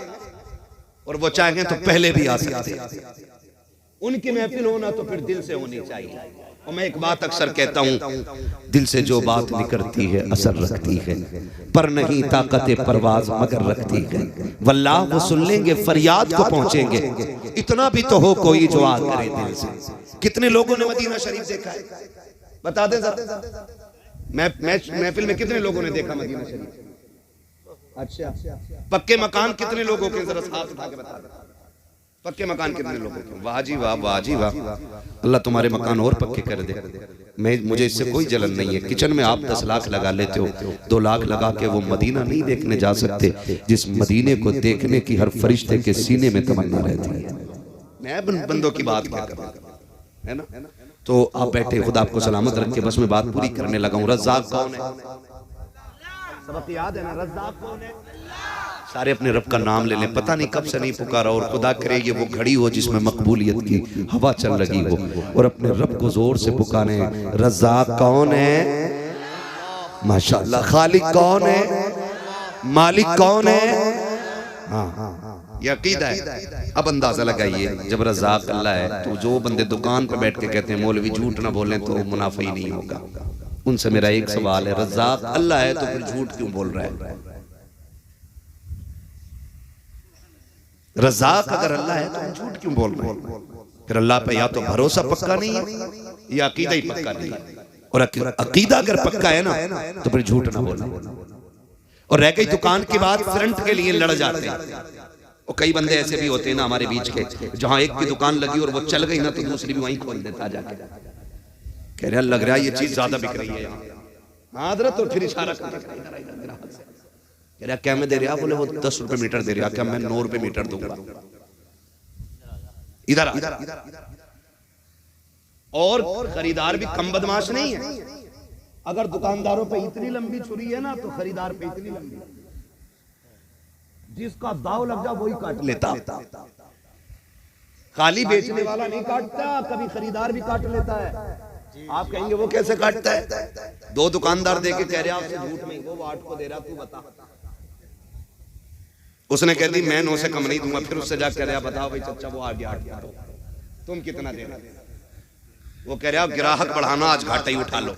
A: और वो चाहें तो पहले भी आ सकते हैं। उनकी महफिल होना तो फिर दिल से होनी चाहिए। और मैं एक बात अक्सर कहता हूं, दिल से जो बात निकलती है असर रखती है, पर नहीं ताकत परवाज मगर रखती है। वल्लाह वो सुन लेंगे, फरियाद को पहुंचेंगे। इतना भी तो हो कोई जो आ करे दिल से। कितने लोगों ने मदीना शरीफ देखा है? बता दें जरा। महफिल में कितने लोगों ने देखा मदीना शरीफ? अच्छा, पक्के मकान कितने लोगों के? जरा हाथ उठा के बता दें। पक्के मकान कितने लोगों के? वाह जी वाह, वाह जी वाह। अल्लाह तुम्हारे मकान और पक्के कर दे। मुझे इससे कोई जलन नहीं है। किचन में आप 10 लाख लगा लेते हो, 2 लाख लगा के वो मदीना नहीं देखने जा सकते जिस मदीने को देखने की हर फरिश्ते के सीने में तमन्ना रहती है। मैं बंदों की बात क्या कर रहा है ना। तो आप बैठे, खुदा आपको सलामत रखे। बस मैं बात पूरी करने लगा हूँ। रज़्ज़ाक़ कौन है? सबक याद है ना? रज़्ज़ाक़ कौन है? सारे अपने रब का नाम ले लें। पता नहीं कब से नहीं पुकारा, और खुदा करे ये वो घड़ी हो जिसमें मकबूलियत की हवा चल रही हो, और अपने रब को जोर से पुकारे। रज़्ज़ाक़ कौन है? माशाअल्लाह। खालिक कौन है? मालिक कौन है? हाँ, ये अकीदा है। अब अंदाजा लगाइए, जब रज़्ज़ाक़ अल्लाह है तो जो बंदे दुकान पे बैठ के कहते हैं मौलवी झूठ ना बोलें तो मुनाफा ही नहीं होगा, उनसे मेरा एक सवाल है, रज़्ज़ाक़ अल्लाह है तो फिर झूठ क्यों बोल रहा है? रज़्ज़ाक़ अगर अल्लाह है तो झूठ क्यों बोल रहे हैं? फिर अल्लाह पे या तो भरोसा पक्का नहीं है या अकीदा ही पक्का नहीं है। और अकीदा अगर पक्का है ना तो फिर झूठ ना बोलना। और रह गई दुकान की बात, फ्रंट के लिए लड़ जाते हैं। और कई बंदे ऐसे भी होते हैं ना हमारे बीच के, जहां एक की दुकान लगी और वो चल गई ना तो दूसरी भी वहीं खोल देता जाके। कह रहा लग रहा है ये चीज ज्यादा बिक रही है यहाँ। हज़रत, और फिर इशारा करता कह रहा क्या मैं दे रहा? बोले वो 10 रुपए मीटर दे रहा। क्या मैं 9 रुपए मीटर दूंगा? इधर और खरीदार भी कम बदमाश नहीं है। अगर दुकानदारों पे इतनी लंबी छुरी है ना तो खरीदार पे इतनी लंबी, जिसका दाव लग जा वही काट लेता। खाली बेचने वाला नहीं काटता, कभी खरीदार भी काट लेता है। आप कहेंगे वो कैसे काटता है? 2 दुकानदार देके कह रहे आपसे झूठ नहीं, वो 8 को दे रहा, तू बता। उसने कह दी मैं 9 से कम नहीं दूंगा। फिर उससे जाकर कह रहा बताओ भाई चचा वो आ गया 8 दो, तुम कितना देना? वो कह रहा ग्राहक बढ़ाना, आज घाटा ही उठा लो।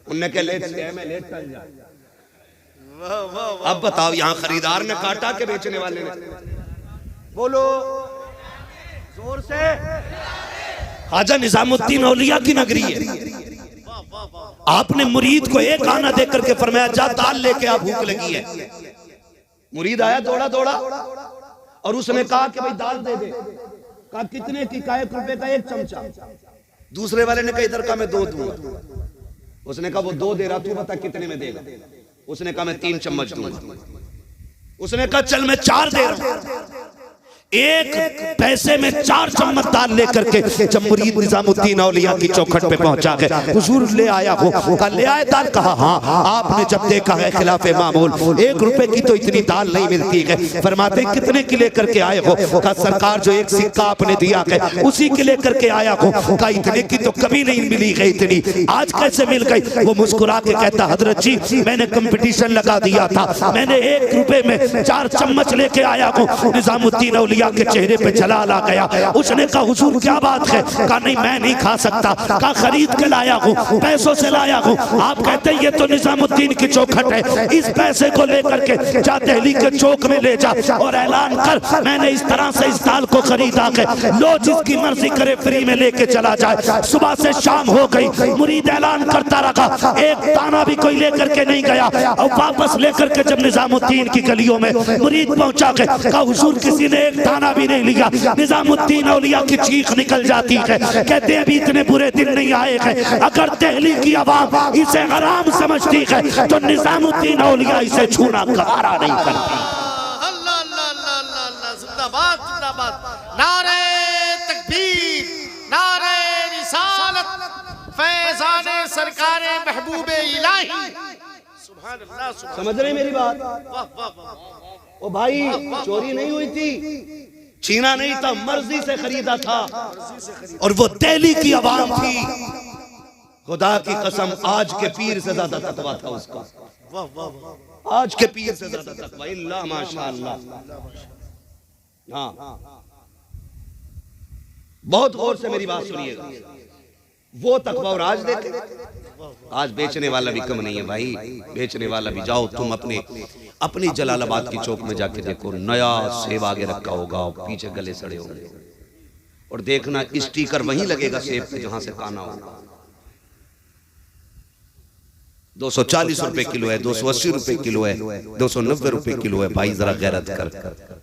A: उनने कह लेट मैं लेट चल जा। अब बताओ यहाँ खरीदार ने काटा के बेचने वाले ने? बोलो जोर से। ख्वाजा निजामुद्दीन औलिया की नगरी है। आपने मुरीद को एक आना दे करके फरमाया जा दाल लेके आ, भूख लगी है। मुरीद आया दौड़ा दौड़ा और उसने कहा कि भाई दाल दे दे। कहा कितने की? का 1 रुपए का 1 चमचा। दूसरे वाले ने कहा इधर का मैं 2 दूंगा। उसने कहा वो 2 दे रहा, तू बता कितने में देगा? उसने कहा मैं 3 चम्मच दूंगा। उसने कहा चल मैं 4 दे रहा हूं। 1 पैसे में 4 चम्मच दाल लेकर के जब मुरीद निजामुद्दीन औलिया की चौखट पे पहुंचा है, हुजूर ले आया हो? कहा ले आए दाल? कहा हाँ। आपने जब देखा है खिलाफे मामूल 1 रुपए की तो इतनी दाल नहीं मिलती है। फरमाते कितने की लेकर के आए हो? कहा सरकार जो 1 सिक्का आपने दिया है उसी के लेकर के आया हो। कहा इतने की तो कभी नहीं मिली है, इतनी आज कैसे मिल गई? वो मुस्कुरा के कहता हजरत जी मैंने कंपटीशन लगा दिया था, मैंने 1 रुपए में 4 चम्मच लेके आया हूँ। निजामुद्दीन औलिया के चेहरे पे जलाल आ गया। उसने कहा हुजूर क्या बात है? कहा नहीं मैं नहीं खा सकता। कहा खरीद के लाया हूँ, पैसों से लाया हूँ। आप कहते हैं ये तो निजामुद्दीन की चौखट है, इस पैसे को लेकर के जा दिल्ली के चौक में ले जा और ऐलान कर मैंने इस तरह से इस दाल को खरीदा है, लो जिसकी मर्जी करे फ्री में लेके चला जाए। सुबह से शाम हो गई, मुरीद ऐलान करता रहा, एक दाना भी कोई लेकर के नहीं गया। और वापस लेकर के जब निजामुद्दीन की गलियों में मुरीद पहुंचा के कहा हुजूर किसी ने एक दाना भी नहीं लिया। निजामुद्दीन औलिया की चीख निकल जाती है। कहते हैं अभी इतने बुरे दिन नहीं आए हैं। अगर दिल्ली की आवाम इसे हराम समझती है तो निजामुद्दीन औलिया इसे छूना गवारा नहीं करती।
C: अल्लाह अल्लाह अल्लाह अल्लाह, जिंदाबाद जिंदाबाद। नारे तकबीर, नारे रिसालत, फैज़ाने सरकारे महबूबे इलाही। सुभान अल्लाह।
A: समझ रहे मेरी बात? ओ भाई चोरी नहीं हुई थी, छीना नहीं था, मर्जी से खरीदा था। और वो दिल्ली की आवाम थी, खुदा की कसम आज के पीर से ज्यादा तकवा था उसका।
C: वाह वाह।
A: आज के पीर से ज्यादा तकवा इल्ला माशाअल्लाह। हाँ, बहुत गौर से मेरी बात सुनिएगा। वो तकवा और आज देखे, आज बेचने वाला भी कम नहीं है भाई, बेचने वाला भी। जाओ तुम अपनी जलालाबाद की चौक में जाके देखो, नया सेब आगे रखा होगा, पीछे गले सड़े होंगे, और देखना स्टिकर वहीं लगेगा सेब पे जहां से काना होगा। 240 रुपए किलो है, 280 रुपए किलो है, 290 रुपए किलो है। भाई जरा गैरत कर।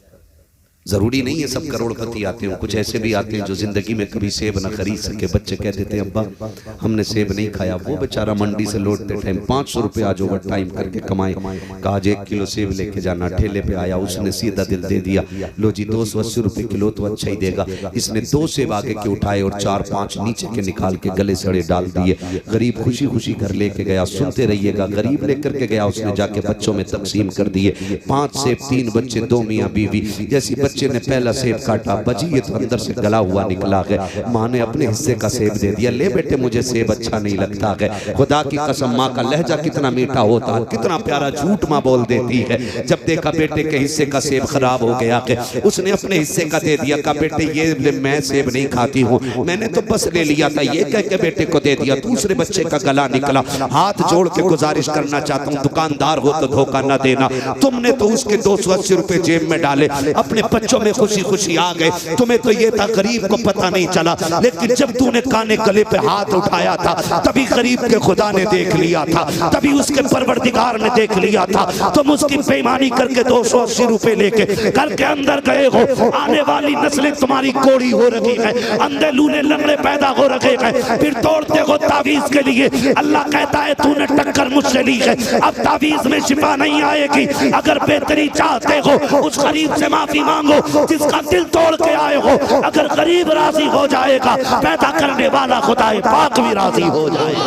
A: जरूरी नहीं है सब करोड़पति आते हो, कुछ ऐसे भी आते हैं जो जिंदगी में कभी सेब ना खरीद सके। बच्चे कह देते हैं अब्बा हमने सेब नहीं खाया। वो बेचारा मंडी से लौटते टाइम 500 रुपए आज ओवर टाइम करके कमाए। कहा आज 1 किलो सेब लेके जाना। ठेले पे आया, उसने सीधा दिल दे दिया, लो जी 280 रुपए किलो तो अच्छा ही देगा। इसने 2 सेब आगे के उठाए और 4-5 नीचे के निकाल के गले सड़े डाल दिए। गरीब खुशी खुशी घर लेके गया। सुनते रहिएगा, गरीब लेकर के गया, उसने जाके बच्चों में तकसीम कर दिए। 5 सेब 3 बच्चे 2 मियाँ बीवी। जैसी बच्चे ने पहला सेब काटा, बजी ये तो अंदर से गला हुआ निकला है। माँ ने अपने हिस्से का सेब दे दिया, ले बेटे मुझे सेब अच्छा नहीं लगता है। खुदा की कसम माँ का लहजा कितना मीठा होता है, कितना प्यारा झूठ माँ बोल देती है। जब देखा बेटे के हिस्से का सेब खराब हो गया है, उसने अपने हिस्से का दे दिया। कहा बेटे ये मैं सेब नहीं खाती हूँ, मैंने तो बस ले लिया था, ये कह के बेटे को दे दिया। दूसरे बच्चे का गला निकला। हाथ जोड़ के गुजारिश करना चाहता हूँ, दुकानदार हो तो धोखा न देना। तुमने तो उसके 280 रुपए जेब में डाले, अपने बच्चों में खुशी खुशी आ गए। तुम्हें तो ये था गरीब को पता नहीं चला, लेकिन जब तूने काने गले पे हाथ उठाया था तभी गरीब के खुदा ने देख लिया था, तभी उसके परवरदिगार ने देख लिया था। तुम उसकी बेईमानी करके 280 रुपए लेके घर के अंदर गए हो। आने वाली नस्लें तुम्हारी कोड़ी हो रही है, अंधे लूले लंगड़े पैदा हो रहे हैं, फिर तोड़ते हो तावीज के लिए। अल्लाह कहता है तूने टक्कर मुझसे ली है, अब तावीज में शिफा नहीं आएगी। अगर बेहतरी चाहते हो उस गरीब से माफी मांगो जिसका दिल तोड़ के आए हो। अगर गरीब राजी हो जाएगा, पैदा करने वाला खुदाए पाक भी राजी हो जाएगा।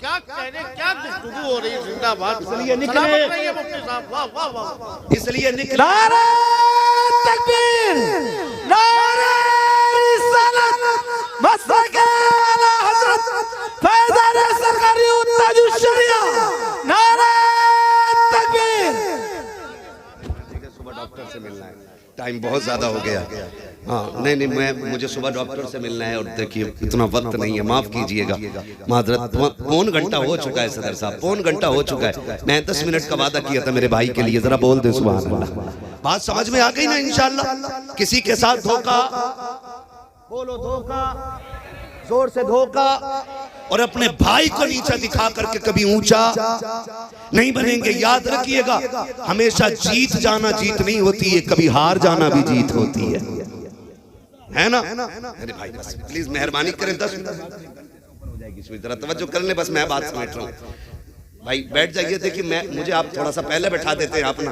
C: क्या कहने, क्या गुफ्तगू हो रही है। जिंदाबाद।
A: इसलिए निकले,
C: सलामत रहिए मुफ्ती साहब। वाह वाह वाह।
A: इसलिए निकला।
B: नारे तकबीर, नारे रिसालत, मसके आला हजरत फैज़ान सरकारी ताजुश शरिया। नारे तकबीर।
A: सुबह डॉक्टर से मिलना है, टाइम बहुत ज्यादा हो गया। हाँ नहीं मुझे सुबह डॉक्टर से मिलना है, और देखिए इतना वक्त नहीं है, माफ कीजिएगा मादरत। 1 घंटा हो चुका है सदर साहब, 1 घंटा हो चुका है। मैं 10 मिनट का वादा किया था मेरे भाई के लिए, जरा बोल दे सुभान अल्लाह। बात समझ में आ गई ना इंशाअल्लाह। किसी के साथ धोखा, बोलो धोखा, जोर से धोखा। और अपने भाई को नीचा दिखा करके कभी ऊंचा नहीं बनेंगे। याद रखिएगा, हमेशा जीत जाना जीत नहीं होती है, कभी हार जाना भी जीत होती है ना। अरे भाई बस प्लीज मेहरबानी करें, 10 मिनट हो जाएगी, इसमें जरा तवज्जो कर ले, बस मैं बात समेट रहा हूँ। भाई बैठ जाइए। देखिए मुझे आप थोड़ा सा पहले बैठा देते हैं अपना,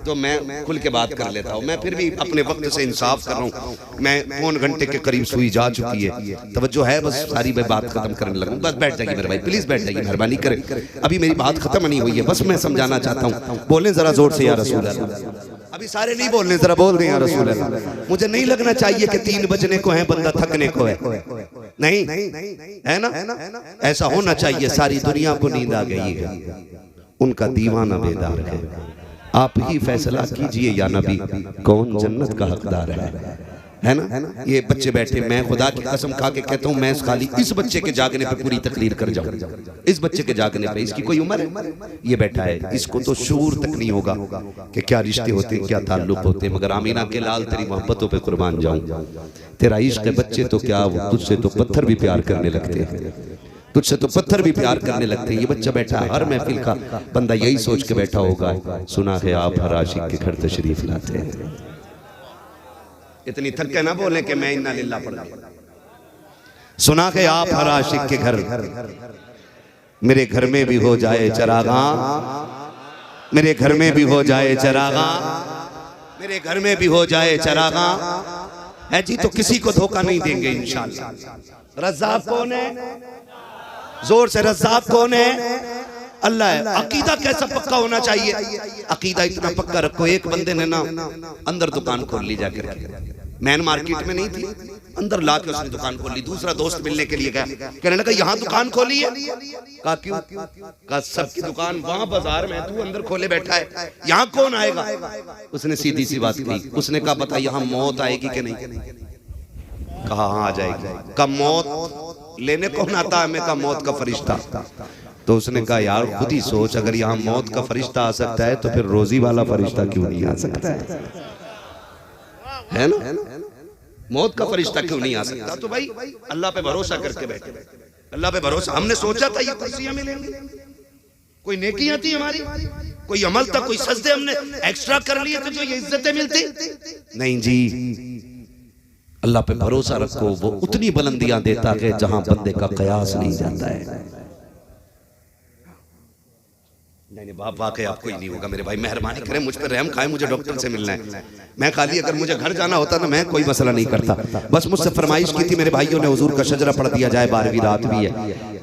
A: तो मैं खुल के बात कर लेता हूँ। मैं फिर भी अपने वक्त से इंसाफ कर रहा हूँ। मैं 1 घंटे के करीब सुई जा चुकी है, तवज्जो है, बस सारी मैं बात खत्म करने लगूँ। बस बैठ जाइए मेरे भाई, प्लीज बैठ जाइए, मेहरबानी करें। अभी मेरी बात खत्म नहीं हुई है, बस मैं समझाना चाहता हूँ। बोलें जरा जोर से या रसूल अल्लाह। अभी सारे नहीं बोलने, जरा बोल दें या रसूल अल्लाह। मुझे नहीं लगना चाहिए कि 3 बजने को है, बंदा थकने को है, नहीं है ना। ऐसा होना चाहिए सारी दुनिया को नींद आ गई है, उनका दीवाना बेदार है। आप ही फैसला कीजिए या नबी, कौन जन्नत का हकदार है ना। ये बच्चे बैठे, मैं खुदा की कसम खा के कहता हूँ, मैं खाली इस बच्चे के जागने पे पूरी तकरीर कर जाऊं। इस बच्चे के जागने पे, इसकी कोई उम्र है, ये बैठा है, इसको तो शूर तक नहीं होगा कि क्या रिश्ते होते हैं, क्या ताल्लुक होते हैं। मगर आमीना के लाल तेरी मोहब्बतों पे कुर्बान जाऊं। तेरा इश्क है बच्चे तो क्या, तुझसे तो पत्थर भी प्यार करने लगते हैं, तुझसे तो पत्थर भी प्यार करने लगते हैं। ये बच्चा बैठा है, हर महफिल का बंदा यही सोच के बैठा होगा, सुना है आप हर आशिक के घर तशरीफ लाते हैं। इतनी थक के ना बोले कि मैं इन्ना लिल्लाह पढ़ लिया। सुना है आप हर आशिक के घर, मेरे घर में भी हो जाए चरागा, मेरे घर में भी हो जाए चरागा, मेरे घर में भी हो जाए चरागा है जी। तो किसी को धोखा नहीं देंगे इंशाअल्लाह। रज़्ज़ाक़ कौन है, जोर से रज़्ज़ाक़ कौन है, अल्लाह है। अकीदा कैसा पक्का होना चाहिए, अकीदा इतना पक्का रखो, एक बंदे ने ना अंदर दुकान खोल ली जाकर, मैन मार्केट में नहीं थी, अंदर ला के उसने दुकान खोल ली। दूसरा दोस्त मिलने के लिए गया, कहने लगा यहाँ दुकान खोली है। कहा क्यों? कहा सबकी दुकान वहां बाजार में, तू अंदर खोले बैठा है, यहाँ कौन आएगा? उसने सीधी सी बात कही, उसने कहा बता यहाँ मौत आएगी कि नहीं? कहा हाँ आ जाएगी। कहा मौत लेने कौन आता है? मैं कहा मौत का फरिश्ता। तो उसने कहा यार खुद ही सोच, अगर यहाँ मौत का फरिश्ता आ सकता है तो फिर रोजी वाला फरिश्ता क्यों नहीं आ सकता है ना? मौत का फरिश्ता क्यों नहीं आ सकता? तो भाई अल्लाह पे भरोसा करके बैठे, अल्लाह पे भरोसा। हमने सोचा था ये कुर्सियां मिलेंगी, कोई नेकियां थी हमारी, कोई अमल था, कोई सजदे हमने एक्स्ट्रा कर लिए थे जो ये इज्जतें मिलती नहीं जी। अल्लाह पे भरोसा रखो, वो उतनी बुलंदियां देता है जहां बंदे का कयास नहीं जाता है। नहीं बाप वाकई आपको ही नहीं होगा मेरे भाई, मेहरबानी करें मुझ पर रहम खाए, मुझे डॉक्टर से मिलना है। मैं खाली अगर मुझे घर जाना होता ना मैं कोई मसला नहीं करता, बस मुझसे फरमाइश की थी मेरे भाइयों ने हुजूर का शजरा पढ़ दिया जाए। 12वीं रात भी है,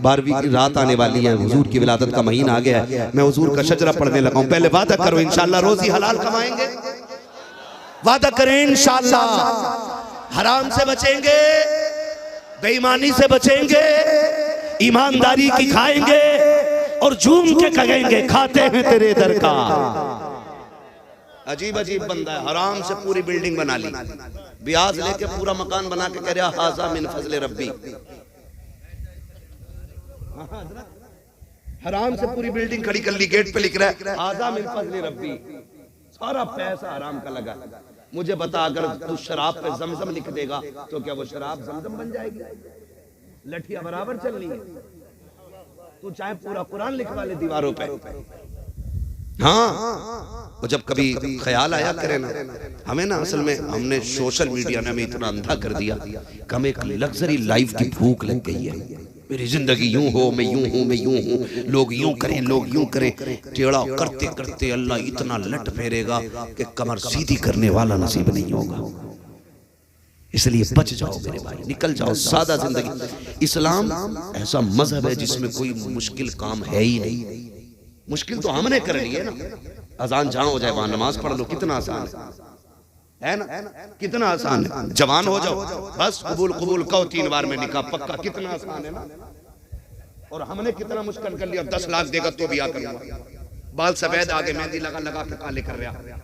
A: 12वीं की रात आने वाली है, हुजूर की विलादत का महीना आ गया है, मैं हुजूर का शजरा पढ़ने लगा हूं। पहले वादा करो इंशाल्लाह रोजी हलाल कमाएंगे, वादा करें इंशाल्लाह हराम से बचेंगे, बेईमानी से बचेंगे, ईमानदारी की खाएंगे और झूम के कहेंगे खाते हैं तेरे दर का। अजीब अजीब बंदा है, हराम से पूरी बिल्डिंग बना ली, ब्याज लेके पूरा मकान बना के कह रहा हाजा मिन फजले रब्बी। हराम से पूरी बिल्डिंग खड़ी कर ली, गेट पे लिख रहा है हाजा मिन फजले रब्बी, सारा पैसा हराम का लगा। मुझे बता अगर तू शराब पे जमजम लिख देगा तो क्या वो शराब जमजम बन जाएगी? लठिया बराबर चल रही है। तू चाहे पूरा कुरान लिखवा ले दीवारों पे। हाँ, वो जब कभी ख्याल आया करे ना हमें ना, असल में हमने सोशल मीडिया ने हमें इतना अंधा कर दिया कि हमें एक लग्जरी लाइफ की भूख लग गई है। मेरी जिंदगी यूं हो, मैं यूं हूं, मैं यूं हूं, लोग यूं करें, लोग यूं करें। टेढ़ा करते करते अल्लाह इतना लट फेरेगा कि कमर सीधी करने वाला नसीब नहीं होगा। इसलिए बच जाओ मेरे भाई, निकल जाओ सादा जिंदगी। इस्लाम ऐसा मजहब है जिसमें कोई मुश्किल काम है ही नहीं। मुश्किल तो हमने कर ली है ना, अजान जहां हो जाए वहां नमाज पढ़ लो, कितना आसान है ना, कितना आसान है। जवान हो जाओ बस कबूल कबूल कहो 3 बार में निकाह पक्का, कितना आसान है ना। और हमने कितना मुश्किल कर लिया, 10 लाख देगा तो भी आ करूंगा। बाल सफेद आगे मेहंदी लगा लगा के काले कर रहा।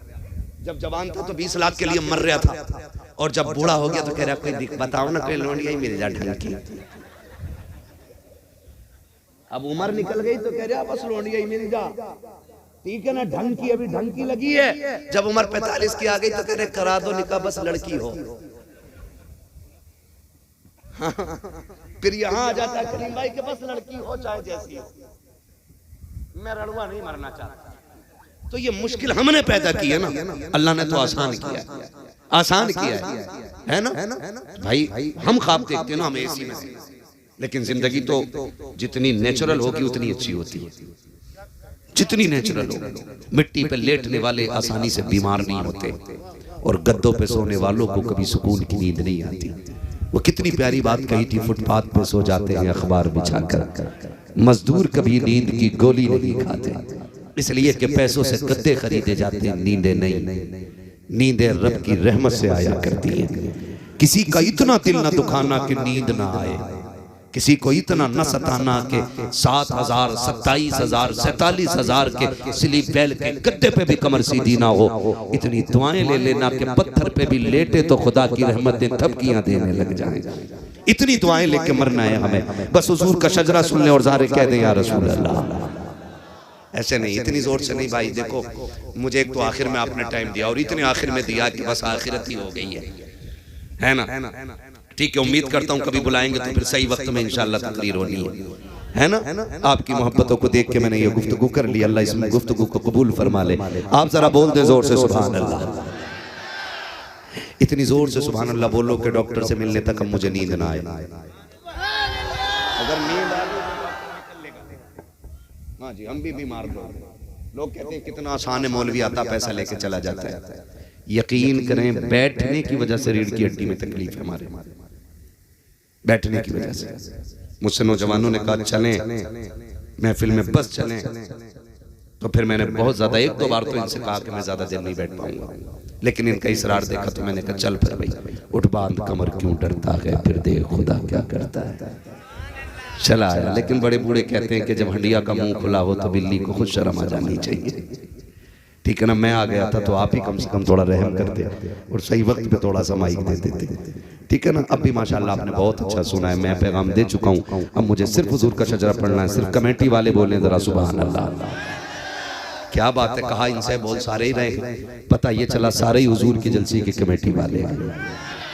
A: जब जवान था तो 20 लाख के लिए मर रहा था, और जब बूढ़ा हो गया तो कह रहा कोई बताओ ना कोई लोंडिया ही मिल जाए ढंग की। अब उम्र निकल गई तो कह रहा बस लोंडिया ही मिल जा, ठीक है ना, ढंग की अभी ढंग की लगी है। जब उम्र 45 की आ गई तो कह रहे करा दो निकाह बस लड़की हो। फिर यहाँ आ जाता है करीम भाई के बस लड़की हो चाहे जैसी हो, मैं रड़ुआ नहीं मरना चाहता। तो ये मुश्किल हमने पैदा की है ना, अल्लाह ने तो आसान किया है, आसान किया है ना भाई। हम ख्वाब देखते हैं ना हम एसी में, लेकिन जिंदगी तो जितनी नेचुरल होगी उतनी अच्छी होती है, जितनी नेचुरल हो। मिट्टी पे लेटने वाले आसानी से बीमार नहीं होते, और गद्दों पे सोने वालों को कभी सुकून की नींद नहीं आती। वो कितनी प्यारी बात कही थी, फुटपाथ पे सो जाते हैं अखबार बिछाकर, मजदूर कभी नींद की गोली नहीं खाते, इसलिए कि पैसों से गद्दे खरीदे जाते हैं, नींदें नहीं। नींदें रब की रहमत से आया करती हैं। किसी का इतना दिल न दुखाना कि नींद ना आए, किसी को इतना न सताना कि 7,000 27,000 47,000 के स्लीप बेल के गद्दे पे भी कमर सीधी ना हो। इतनी दुआएं ले लेना कि पत्थर पे भी लेटे तो खुदा की रहमतें थपकियां देने लग जाएं। इतनी दुआएं लेके मरना है हमें, बस हुजूर का शजरा सुन ले और ज़ारे कह दे या रसूल अल्लाह। ऐसे नहीं, इतनी जोर से नहीं भाई। देखो मुझे एक तो आखिर में आपने टाइम दिया और इतने आखिर में दिया कि बस आखिरत ही हो गई है ना। ठीक है, उम्मीद करता हूँ कभी बुलाएंगे तो फिर सही वक्त में इंशाल्लाह तकरीर होनी है ना। आपकी मोहब्बतों को देख के मैंने ये गुफ्तगू कर ली, अल्लाह इसमें गुफ्तगू को कबूल फरमा ले। आप जरा बोल दे जोर से सुभान अल्लाह। इतनी जोर से सुभान अल्लाह बोलो कि डॉक्टर से मिलने तक अब मुझे नींद ना आए। अगर नींद आ गई, हाँ जी हम भी बीमार लोग कहते हैं कितना आसान है, मौलवी आता पैसा लेके चला जाता है। यकीन करें बैठने की वजह से रीढ़ की हड्डी में तकलीफ है हमारे, बैठने की वजह से। मुझसे नौजवानों ने कहा चलें महफिल में, बस चलें, तो फिर मैंने बहुत ज्यादा 1-2 बार तो इनसे कहा कि मैं ज्यादा देर नहीं बैठ पाऊंगा, लेकिन इनका इसरार देखा तो मैंने कहा चल फिर भाई उठ बांध कमर, क्यों डरता है फिर देख खुदा क्या करता है। चला आया। लेकिन बड़े बूढ़े कहते हैं कि जब हंडिया का मुंह खुला हो तो बिल्ली को खुद शर्म आ जानी चाहिए। ठीक है ना, मैं आ गया था तो आप ही कम से कम थोड़ा रहम करते और सही वक्त पे थोड़ा सा माइक दे देते। ठीक है ना, अब भी माशाल्लाह आपने बहुत अच्छा सुना है, मैं पैगाम दे चुका हूँ। अब मुझे सिर्फ हुजूर का शजरा पढ़ना है। सिर्फ कमेटी वाले बोले जरा सुभान अल्लाह। क्या बात है, कहा इनसे बोल सारे ही रहे, पता ये चला सारे ही हुजूर की जलसी की कमेटी वाले।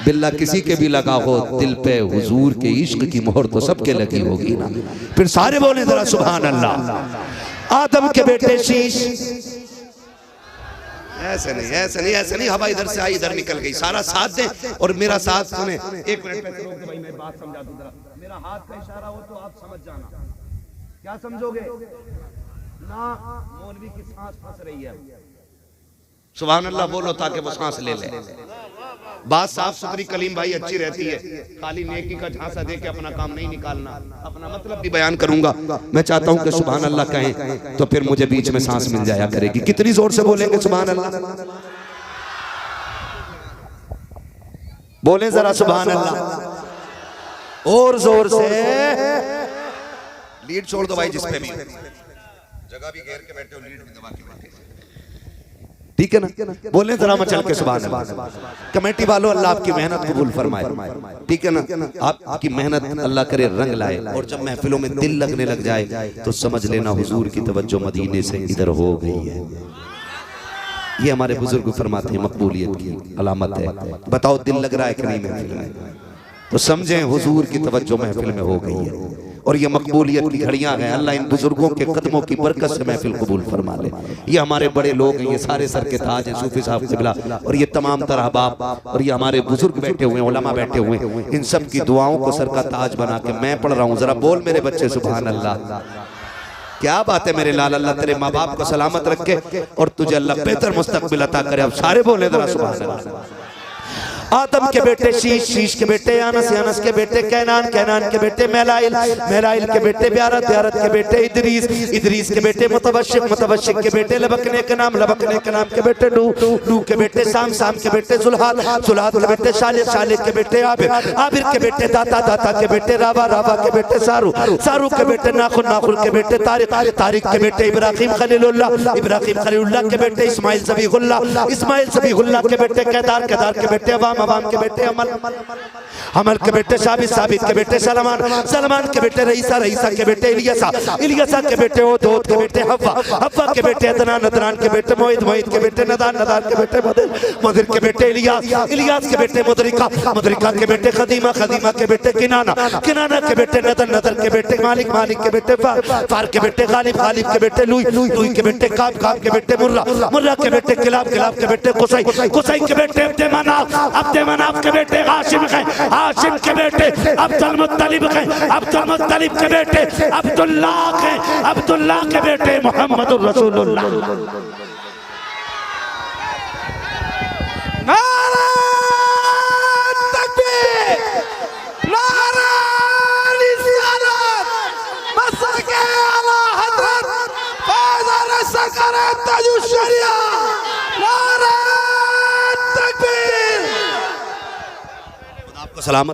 A: बिल्ला किसी के भी लगा हो दिल पे हुजूर के इश्क की मोहर तो सबके लगी होगी ना। फिर सारे बोले जरा सुभान अल्लाह। आदम के बेटे शीश, ऐसे नहीं ऐसे नहीं ऐसे नहीं, हवा इधर से आई इधर निकल गई। सारा साथ दे और मेरा साथ सुने। एक मिनट पे रोक दे भाई, मैं बात समझा दूं जरा। मेरा हाथ का इशारा हो तो आप समझ जाना। क्या समझोगे ना, मौलवी की सांस फंस रही है। सुभान अल्लाह बोलो ताकि वो सांस ले ले। बात साफ सुथरी कलीम भाई अच्छी रहती है, खाली नेकी का झांसा दे के अपना काम नहीं निकालना। अपना मतलब भी बयान करूंगा। मैं चाहता हूं कि सुभान अल्लाह कहें तो फिर मुझे बीच में सांस मिल जाया करेगी। कितनी जोर से बोलेंगे सुभान अल्लाह? बोले जरा सुभान अल्लाह और जोर से। लीड छोड़ दो भाई, जिस पे भी जगह भी घेर के बैठे हो लीड भी दबा के बैठे। ठीक है ना, बोले जरा मचल के सुभान अल्लाह। कमेटी वालों अल्लाह आपकी मेहनत कबूल फरमाए। ठीक है ना, आपकी मेहनत अल्लाह करे रंग लाए। और जब महफिलों में दिल लगने लग जाए तो समझ लेना हुजूर की तवज्जो मदीने से इधर हो गई है। ये हमारे बुजुर्ग फरमाते हैं मकबूलियत की अलामत है। बताओ दिल लग रहा है कि नहीं महफिल में, तो समझें हुजूर की तवज्जो महफिल में हो गई है। और ये मकबूलियत की घड़ियां हैं। अल्लाह इन बुजुर्गों के कदमों की बरकत से महफिल कबूल फरमा ले। ये हमारे बड़े लोग हैं, ये सारे सर के ताज हैं सूफी साहब क़िबला, और ये तमाम तरह बाप और ये हमारे बुजुर्ग बैठे हुए हैं, उलमा बैठे हुए हैं। इन सब की दुआओं को सर का ताज बना के मैं पढ़ रहा हूँ। जरा बोल मेरे बच्चे सुभान अल्लाह। क्या बात है मेरे लाल, अल्लाह तेरे माँ बाप को सलामत रखे और तुझे अल्लाह बेहतर मुस्तकबिल अता करे। अब सारे बोले जरा सुभान अल्लाह। आदम के बेटे शीश, शीश के बेटे अनस, अनस के बेटे कैनान, कैनान के बेटे मेलाइल, मेलाइल के बेटे ब्यारत, ब्यारत के बेटे इदरीस, इदरीस के बेटे मुतवशिक, मुतवशिक के बेटे लबकने के नाम, लबकने के नाम के बेटे नूह, नूह के बेटे साम, साम के बेटे जुल्हाद, जुल्हाद के बेटे शालिद, शालिद के बेटे आबिर, आबिर के बेटे दाता, दाता के बेटे रावा, रावा के बेटे सारू, सारू के बेटे नाखुन, नाखुन के बेटे तारिक, तारिक के बेटे इब्राहिम खलीलुल्लाह, इब्राहिम खलीलुल्लाह के बेटे इस्माइल ज़बीहुल्लाह, इस्माइल ज़बीहुल्लाह के बेटे केदार, केदार के बेटे अवाम, अवाम के बेटे अमल, अमल के बेटे साबित, साबित के बेटे सलमान, सलमान के बेटे रईसा, रईसा के बेटे इलियासा, इलियासा के बेटे ओदोद के बेटे हव्वा, हव्वा के बेटे अदनान, अदनान के बेटे मोहित, मोहित के बेटे नदान, नदान के बेटे मदिर, मदिर के बेटे इलियास, इलियास के बेटे मुदरिका, मुदरिका के बेटे खदीमा, खदीमा के बेटे किनाना, किनाना के बेटे नदर, नदर के बेटे मालिक, मालिक के बेटे फार, फार के बेटे गालिब, गालिब के बेटे लुई, लुई के बेटे काब, काब के बेटे मुर्रा, मुर्रा के बेटे किलाब, किलाब के बेटे कुसै, कुसै के बेटे अब्दे मनाफ, अब्दे मनाफ के बेटे हाशिम हैं, हाशिम के बेटे अब्दुल मुत्तलिब हैं, अब्दुल मुत्तलिब के बेटे अब्दुल्लाह हैं, अब्दुल्लाह के बेटे मोहम्मदुर रसूलुल्लाह।
B: नारे तकबीर, नारे रिसालत, मसके आला हज़रत फैज़ सरकार ताजुश शरिया। नारे तकबीर।
A: आपको सलामत।